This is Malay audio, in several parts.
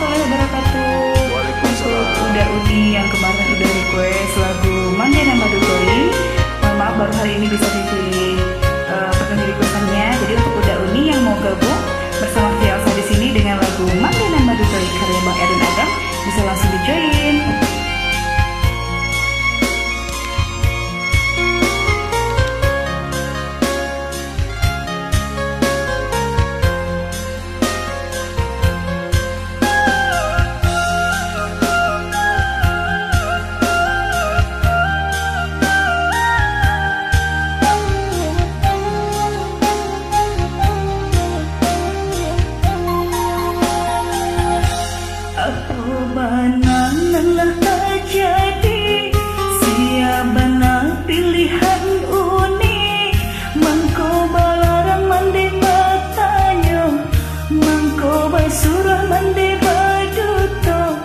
warahmatullahi wabarakatuh. Untuk Uda Uni yang kemarin udah request lagu Mandena Madukori, mohon maaf baru hari ini bisa dipilih penuhi requestannya. Jadi untuk Uda Uni yang mau gabung bersama Fielsa di sini dengan lagu Mandena Madukori karya Bang Erwin Adam, bisa langsung di join. Lelah terjadi siapa pilihan uni mangko balarang mandi bertanya mangko bersurah mandi berduto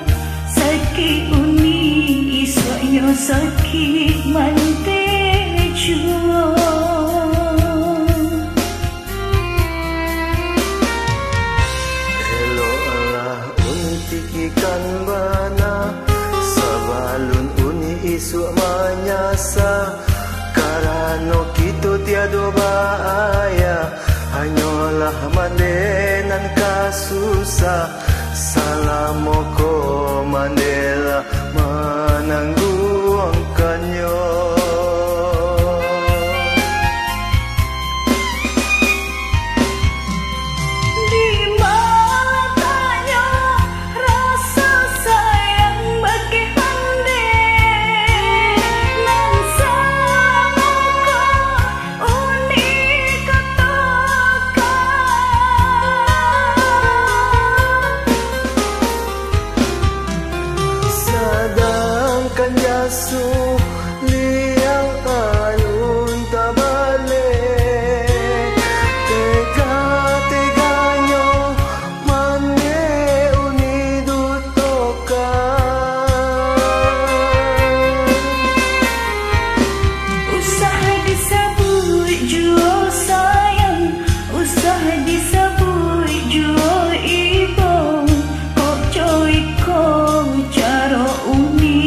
sakit uni isoknya sakit mandi jua. Ikan bana sabalun uni isu manyasa karano kita tiada bahaya hanyalah mandenan kasusah salamoko mandela menangguangkannya. Yasu liang ayun tabale tega-teganya mane uni dutokan usaha disabui jua sayang usaha disabui jua ibu kok coy kok caro uni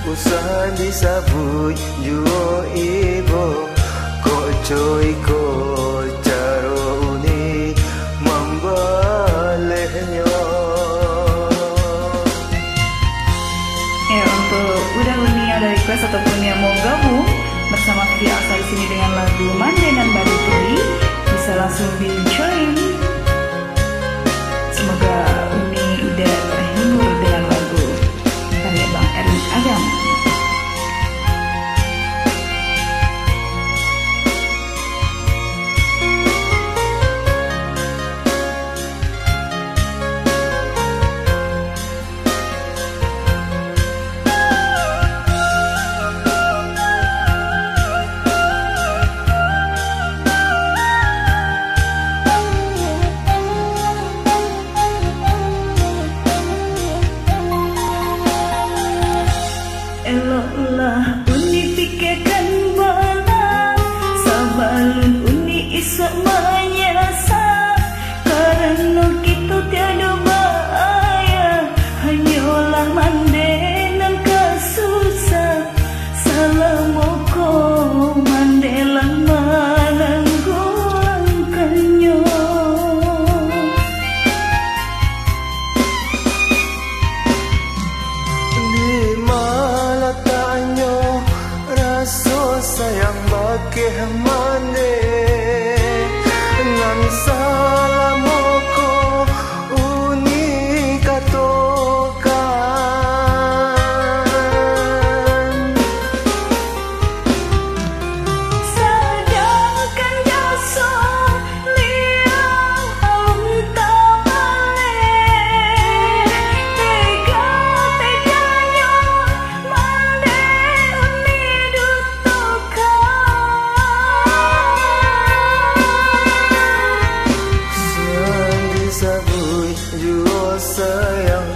usaha disabut juo ibo kok coy kok caro uni membalehnya. Ya, untuk Uda Uni ada request ataupun yang mau gabung bersama Fielsa di sini dengan lagu Mandena Madukori, bisa langsung di join. Semoga Uni udah terhibur dengan lagu karya Bang Erwin Adam. Eloklah uni pikirkan bala sabalun uni isak menyasa karena kita tiada bahaya hanyalah mandenan kasusah salamoko mandelang menangguangkannya. Sayang bakeh mane ngan salamoko uni katokan sedangkan jasa liang tak balik tega-teganya mande uni sayang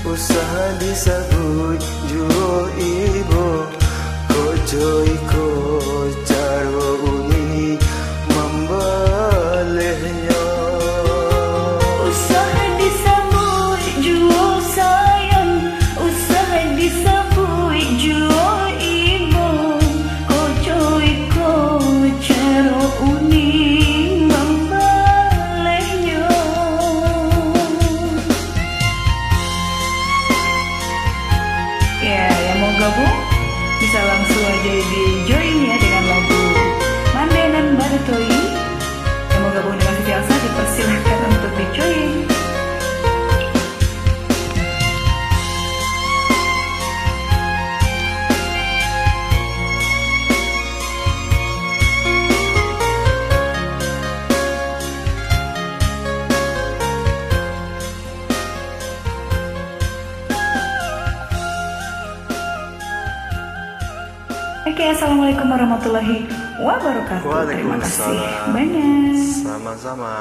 usaha disabut juo ibo ko joy ko caro bisa langsung aja di join ya dengan lagu Mandenan Badutoi. Yang mau gabung dengan Siti Elsa dipersilahkan untuk di join. Oke, assalamualaikum warahmatullahi wabarakatuh. Terima kasih Waalaikumsalam. banyak. Sama-sama.